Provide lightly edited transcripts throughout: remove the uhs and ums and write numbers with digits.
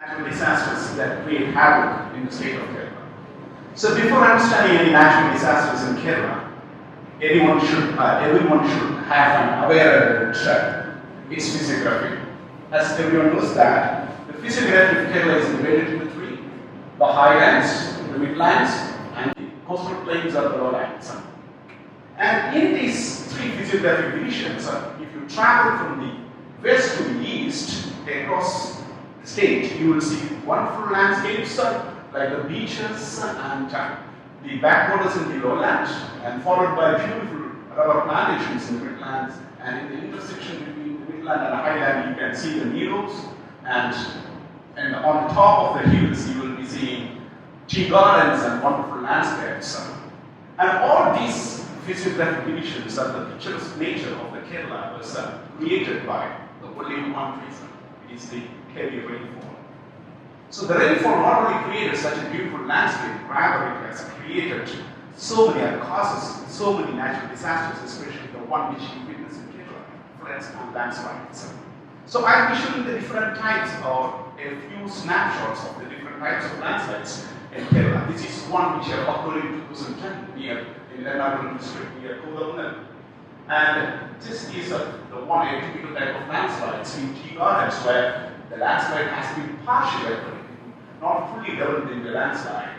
natural disasters that create havoc in the state of Kerala. So before understanding any natural disasters in Kerala, everyone should have an aware about its physiography. As everyone knows that, the physiography of Kerala is divided into three: the highlands, the midlands, and the coastal plains or the lowlands. And in these three physiographic divisions, if you travel from the west to the east across the state, you will see wonderful landscapes like the beaches and the backwaters in the lowlands, and followed by beautiful rubber plantations in the midlands. And in the intersection between the midland and the highland, you can see the meadows, and on the top of the hills, you will be seeing tea gardens and wonderful landscapes. And all these physiographic divisions and the picturesque nature of the Kerala was created by the only one reason: it is the heavy rainfall. So the rainfall not only created such a beautiful landscape, rather it has created so many causes, so many natural disasters, especially the one which we witness in Kerala, floods and landslides. So I will be showing the different types or a few snapshots of the different types of landslides in Kerala. This is one which occurred in 2010 near in Landslides district near Kumar. And this is the one a typical type of landslides in tea gardens where the landslide has been partially occurring, not fully developed in the landslide.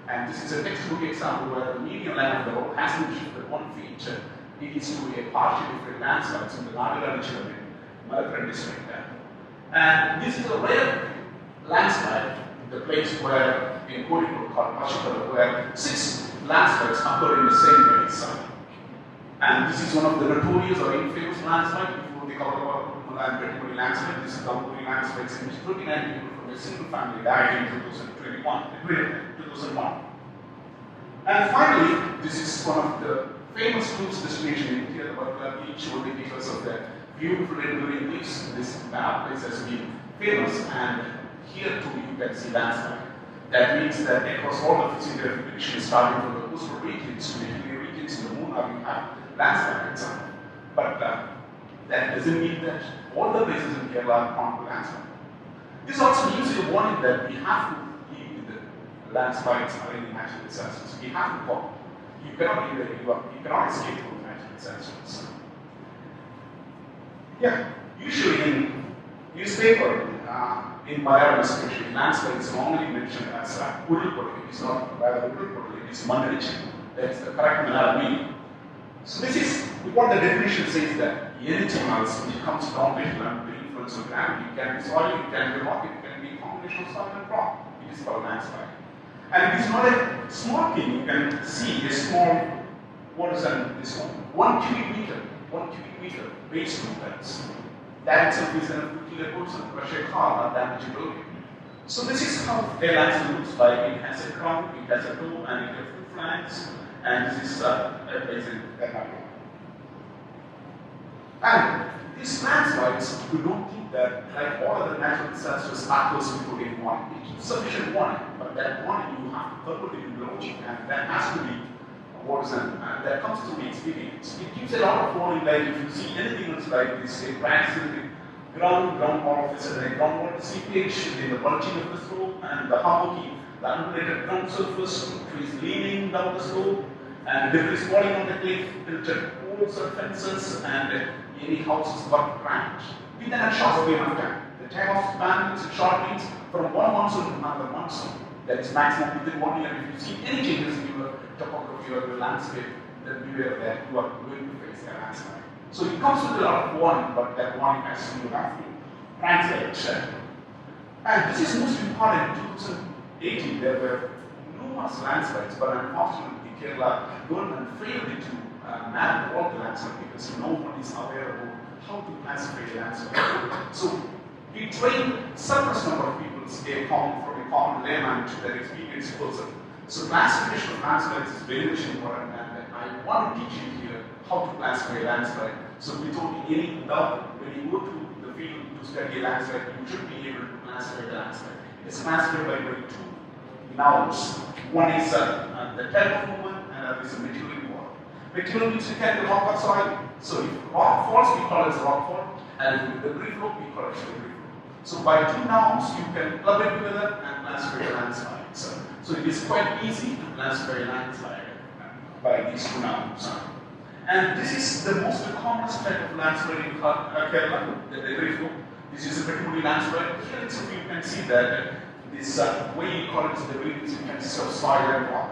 And this is a textbook example where the median line of the road has been shifted 1 feet. It is to a partially different landslides in the Nagara district in Malappuram district. And this is a rare landslide, the place where in Kozhikode called Pashikala, where 6 landslides occur in the same place. And this is one of the notorious or infamous landslides before the Kavalapur and Pettimudi landslide. This is the Kavalapur landslide in which 39 people from a single family died in 2001. And finally, this is one of the famous tourist destinations in India, the Varkala beach, only because of the beautiful enduring cliffs. This place has been famous, and here too you can see landslide. That means that across all the physiographic divisions, starting from the coastal regions to the hilly regions in the Munnar, you have landslides. But that doesn't mean that all the places in Kerala are prone to landslide. This also gives you a warning that we have to deal with the landslides or any natural disasters. We have to cope. You cannot be where you are. You cannot escape from natural disasters. Yeah, usually in newspaper, in Malayalam especially, landslides is normally mentioned as Udilpodi. It is not rather Udilpodi, it is Mandalichi. That's the correct Malayalam meaning. So this is what the definition says, that anything else which comes down under the influence of gravity, it can be soil, it can be rock, it can be a combination of soil and rock. It is called landslide. And it is not a small thing. You can see a small, what is that, this one? 1 cubic meter weighs 2 tons. That itself is enough to kill a person, crush a car, or damage a building. So this is how a landslide looks like. It has a crown, it has a toe, and it has 2 flanks. And this is a place in Karnataka. And these landslides, you don't think that, like all other natural disasters, occurs without any warning. It's sufficient warning, but that warning you have to thoroughly logic, and that has to be that comes to the experience. It gives a lot of warning, like if you see anything else like this, it cracks in the ground all of a sudden, a groundwater seepage, in the bulging of the slope, and the hummocky, the undulated ground surface, trees leaning down the slope, and debris falling on the cliff, tilted poles or fences, and any houses got cracked. Within a short period of time. The time of span means short means from one monsoon to another monsoon. That is maximum within 1 year. If you see any changes in your topography or your landscape, then beware that you are going to face a landslide. So it comes with a lot of warning, but that warning has to you have to translate. And this is most important. In 2018, there were numerous landslides, but unfortunately, Kerala government failed to map all the landslides because no one is aware of how to classify the landslide. So we train surplus number of people from a common layman to an experienced person. So classification of landslides is very much important, and I want to teach you here how to classify a landslide. So without any doubt, when you go to the field to study a landslide, you should be able to classify the landslide. It's classified by 2 nouns. One is the type of movement, and another is a material involved. Material means you can be rock or soil. So if rock falls, we call it rock fall, and if the debris flow, we call it debris flow. So by two nouns, you can club it together and classify a landslide. So it is quite easy to classify a landslide by these two nouns. And this is the most commonest type of landslide in Kerala, the very few. This is a Pettimudi landslide. Here itself you can see that this way you call it is the very consists of soil and rock.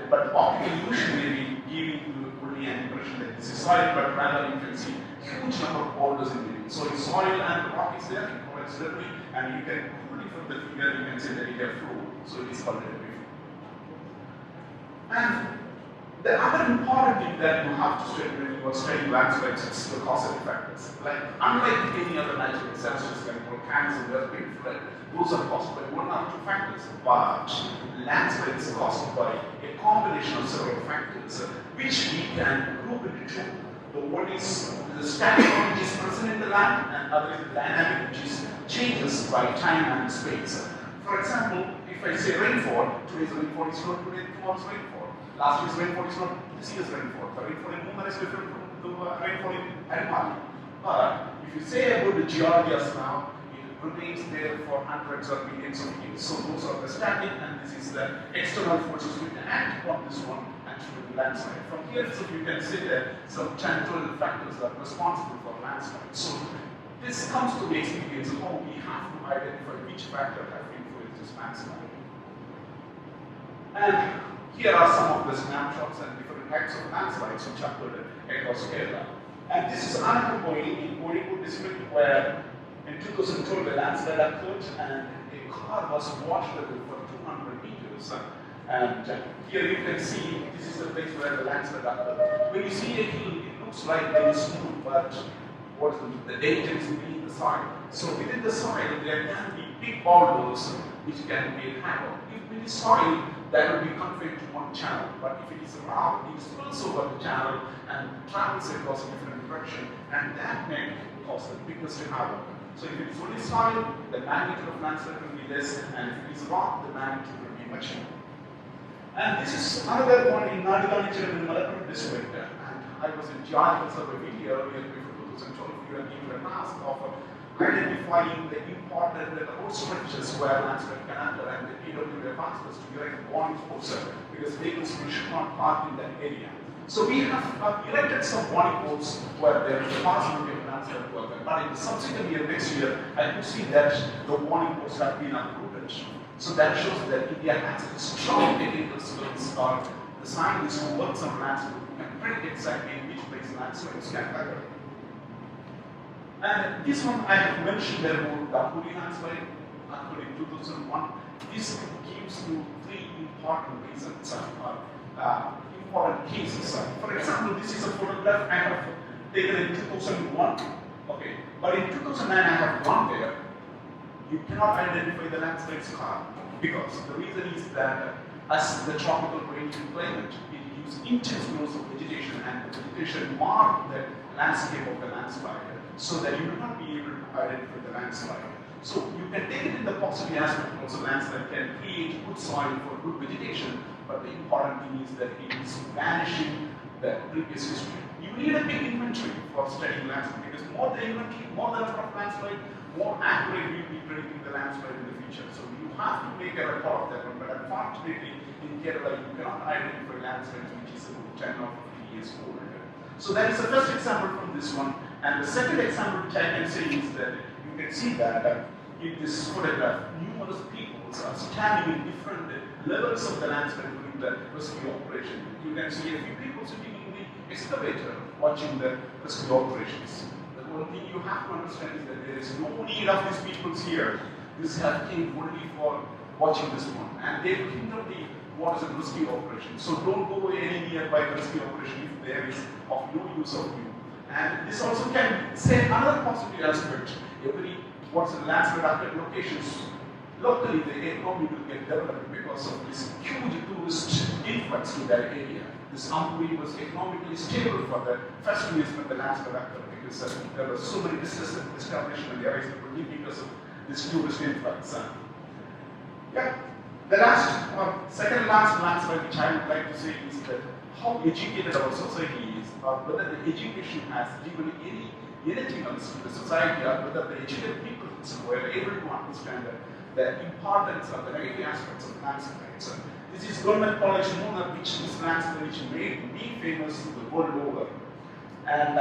But optical illusion may be giving you only an impression that this is soil, but rather you can see huge number of boulders in between. So if soil and rock is there, it provides debris, and you can only from the figure you can say that it is flow. So it is called a debris flow. And the other important thing that you have to study when you are studying landslides is the causative factors. Like, unlike any other natural disasters like volcanoes and earthquake flood, those are caused by one or two factors. But landslide is caused by a combination of several factors, which we can group into two. The one is the static which is present in the land, and other is the dynamic which is changes by time and space. For example, if I say rainfall, today's rainfall is not today, tomorrow's rainfall. Last year's rainfall is not this year's rainfall. The rainfall in Kumar is different from the rainfall in Kumar. But if you say about the geology as now, it remains there for hundreds or millions of years. So those are the static, and this is the external forces which act upon this one and trigger the landslide. From here itself, you can see that some 10 to 12 factors are responsible for landslide. So this comes to the experience of how we have to identify which factor has influenced this landslide. And here are some of the snapshots and different types of landslides which occurred across Kerala. And this is another point in Kozhikode district where in 2012 a landslide occurred and a car was washed away for 200 meters. And here you can see this is the place where the landslide occurred. When you see a hill, it looks like there is smooth, but what is the danger is beneath the soil. So within the soil, there can be big boulders which can be havoc. If it is soil, that will be confined to one channel. But if it is rock, it spills over the channel and travels across a different direction, and that may cause the biggest havoc. So if it is only soil, the magnitude of landslide will be less, and if it is rock, the magnitude will be much more. And this is another one in Nadiganichal in the Malappuram district. And I was in geological survey earlier before 2012. You are given a task of identifying the important road stretches where landslide can enter, and the PWF asked us to erect warning posts because vehicles should not park in that area. So we have erected some warning posts where there is a possibility of landslide to occur. But in the subsequent year, next year, I could see that the warning posts have been uprooted. So that shows that India has a strong technical skills or the scientists who work on landslide who can predict exactly in which place landslides can occur. And this one I have mentioned about the Puri landslide occurred in 2001. This gives you three important reasons, important cases. For example, this is a photograph I have taken in 2001. Okay, but in 2009 I have gone there. You cannot identify the landslide scar because the reason is that as the tropical rain climate, it gives intense growth of vegetation, and the vegetation mark the landscape of the landslide, so that you will not be able to identify the landslide. So you can take it in the positive aspect also. Landslide can create good soil for good vegetation, but the important thing is that it is vanishing the previous history. You need a big inventory for studying landslide because more the inventory, more the number of landslide, more accurate you will be predicting the landslide in the future. So you have to make a record of that one, but unfortunately in Kerala you cannot identify landslides which is about 10 or 15 years old. So that is the first example from this one. And the second example which I can say is that you can see that in this photograph, numerous people are standing in different levels of the landslide during the rescue operation. You can see a few people sitting in the excavator watching the rescue operations. The one thing you have to understand is that there is no need of these people here. This has came only for watching this one. And they will hinder the what is a rescue operation. So don't go any nearby rescue operation if there is of no use of you. And this also can say another positive aspect. Every what's the landslide affected locations, locally the economy will get developed because of this huge tourist influx to that area. This Ampuri was economically stable for the first years when the landslide occurred because there were so many businesses established in the areas because of this tourist influx. The second last landslide which I would like to say is that how educated our society is, or whether the education has given any anything else to the society or whether the educated people were able to understand the importance of the negative aspects of landslides. This is government college Mona, which this landslide which made me famous the world over. And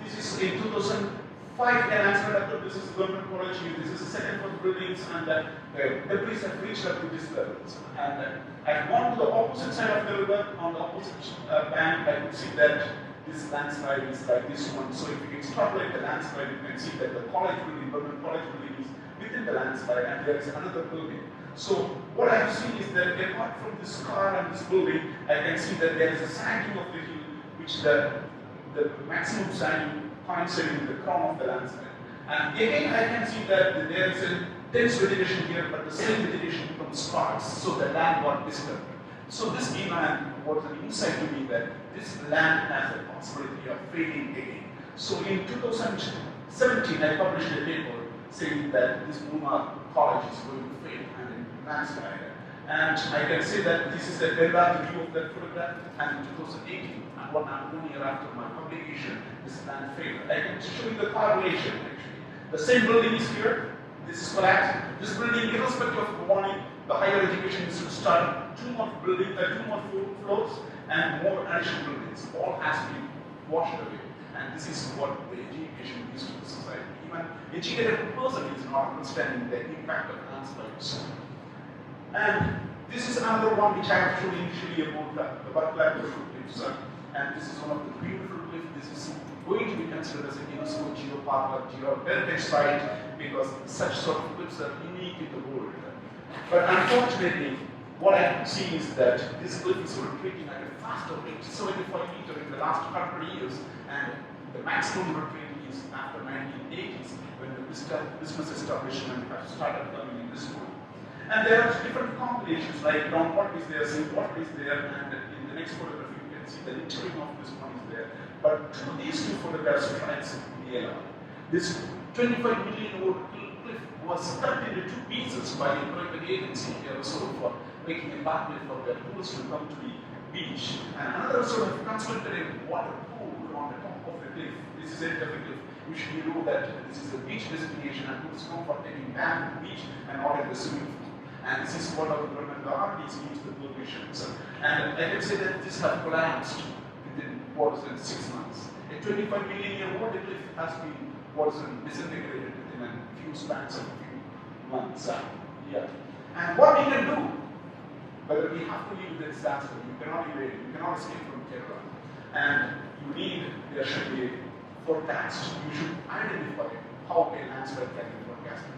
this is in 2005 landslide occurred. This is government college. This is the second floor buildings, and the debris have reached up to this level. And I've gone to the opposite side of the river. On the opposite bank, I could see that this landslide is like this one. So if you extrapolate the landslide, you can see that the college building, government college building, is within the landslide, and there is another building. So what I have seen is that apart from this car and this building, I can see that there is a sagging of the hill, which the maximum sagging coinciding with the crown of the landslide. And again, I can see that there is a dense vegetation here, but the same vegetation becomes sparse, so the land got disturbed. So this gave was an insight to me that this land has a possibility of fading again. So in 2017, I published a paper saying that this Kumar college is going to fade and in landslide. And I can say that this is the enlarged view of that photograph, and in 2018, and 1 year after my publication, this land failed. I can show you the correlation actually. The same building is here, this is collapsed. This building, irrespective of the warning, the higher education institute started two more floors and more additional buildings. All has been washed away. And this is what the education is to the society. Even educated person is not understanding the impact of landslides. And this is another one which I have shown initially about the Butler cliffs. And this is one of the beautiful cliffs. This is going to be considered as a UNESCO geopark or geoheritage site because such sort of cliffs are unique in the world. But unfortunately, what I can see is that this cliff is retreating at a faster rate, 75 meters in the last 100 years, and the maximum retreat is after 1980s when the business establishment has started coming in this world. And there are different combinations like groundwater is there, seawater is there, and in the next photograph you can see the littering of this one is there. But these two photographs try to realize this 25 million over cliff was cut into two pieces by a private agency here also for making a pathway for their tourists to come to the beach. And another sort of constructed a water pool on the top of the cliff. This is a cliff. Usually you know that this is a beach destination and tourists come for taking bath to the beach and not in the swimming pool. And this is what our government authorities need to the permissions. And I can say that this has collapsed within 6 months. A 25 million year water cliff has been disintegrated within a few spans of a few months. Yeah. And what we can do, whether we have to live with the disaster, you cannot evade, you cannot escape from Kerala. And there should be a forecast. You should identify how a landslide can be forecasted.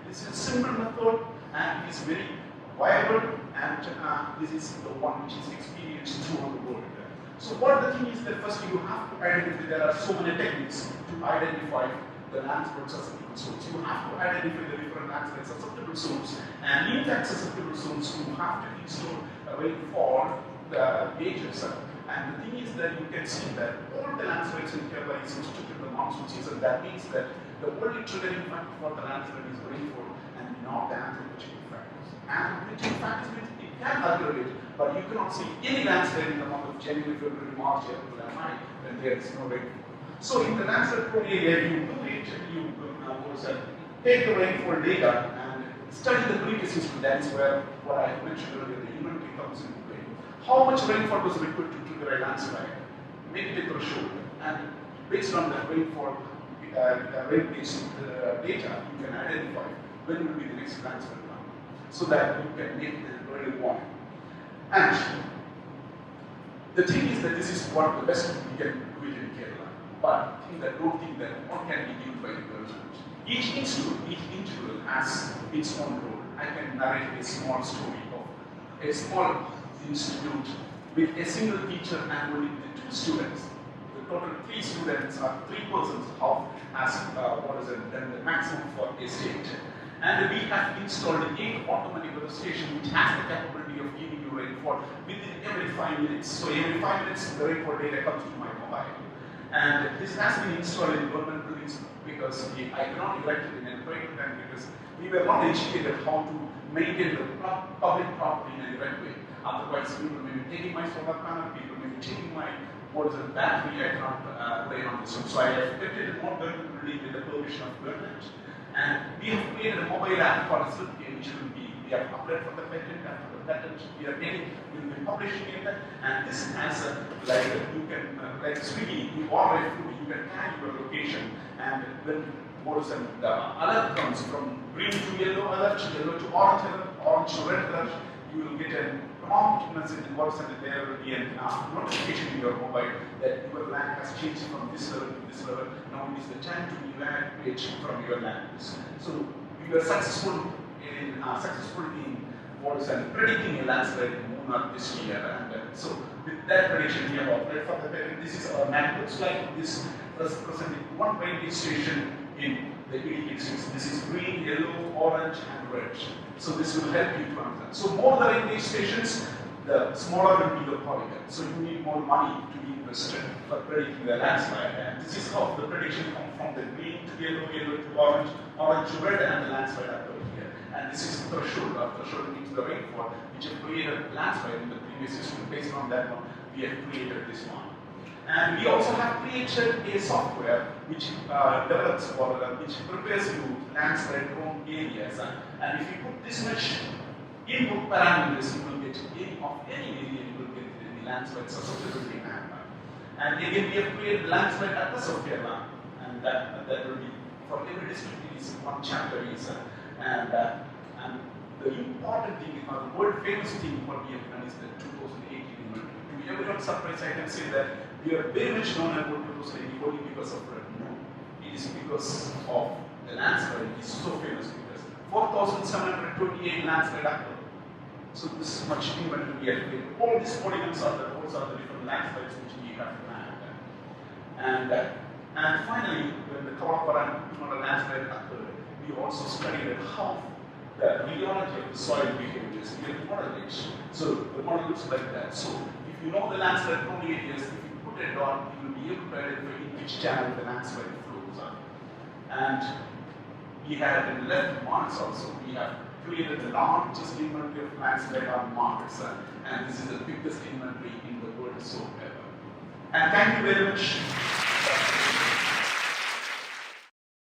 This is a simple method and it is very viable, and this is the one which is experienced throughout the world. So what the thing is that first you have to identify, there are so many techniques to identify the landslide susceptible zones. You have to identify the different landslide susceptible zones, and in that susceptible zones you have to install rainfall gauges. And the thing is that you can see that all the landslides in Kerala is restricted to the monsoon season. That means that the only triggering factor for the landslide is rainfall and not the anthropogenic factors. Anthropogenic factors means it can aggravate, but you cannot see any landslide in the month of January, February, March, April, and May when there is no rainfall. So in the landslide area, you do it, you take the rainfall data and study the previous history. That is where what I mentioned earlier, the inventory comes into play. How much rainfall was required to trigger a landslide? Make it a threshold, and based on that rainfall rain-based data, you can identify when will be the next landslide round, so that you can make an early warning. And the thing is that this is one of the best we can do it in Kerala. But don't think that what can be given by the government. Each institute, each individual has its own role. I can narrate a small story of a small institute with a single teacher and only the 2 students. The total 3 students are 3 persons as done the maximum for a state. And we have installed 8 automatic weather stations which has the capability of giving you rainfall within every 5 minutes. So every 5 minutes the rainfall data comes to my mobile. And this has been installed in government buildings because I cannot erect it in a private time because we were not educated how to maintain the public property in a right way. Otherwise, people may be taking my solar panel, people may be taking my battery, I cannot rely on on this one. So I have kept it more building with the permission of government. And we have created a mobile app called Slipkey, which will be, we have applied for the patent, and for the patent we are getting, we will be publishing it. And this has a, like you can, like Swiggy, you order a food, you can tag your location, and when the alert comes from green to yellow alert, yellow to orange alert, orange to red alert, you will get a prompt message in WhatsApp, and there will be a notification in your mobile that your land has changed from this level to this level. Now it is the time to evacuate from your land. So we were successful in predicting a landslide in Munnar this year. And so with that prediction, we have opted for the patent. This is our map. Looks like this representing one railway station in the EDX. This is green, yellow, orange, and red. So this will help you to understand. So more the railway stations, the smaller will be the polygon. So you need more money to be invested for predicting the landslide. And this is how the prediction comes from the green to yellow, yellow to orange, orange to red, and the landslide occurs here. And this is the threshold. Threshold means the rainfall, which have created landslide in the previous system. Based on that one, we have created this one. And we also have created a software which develops or which prepares you landslide prone areas. And if you put this much input parameters, you will get any area, you will get the landslide susceptibility map. And again, we have created landslide atlas of Kerala, and that will be for every district. It is one chapter is, and the important thing, the world famous thing what we have done is the 2018 inventory. To everyone's surprise, I can say that we are very much known about 2018 only because of red. No, it is because of the landslide. It is so famous because 4,728 landslide occurred. So this much inventory we have created. All these polygons are the different landslides which we have planned. And finally, when the Kumar and Kumar landslide occurred, we also studied how the rheology of the soil behaviors. We have modeled it. So the model looks like that. So if you know the landslide prone areas, if you put a dot, you will be able to identify in which channel the landslide flows are. And we have in left marks also, we have created the largest inventory of landslide on Mars, and this is the biggest inventory in the world so ever. And thank you very much.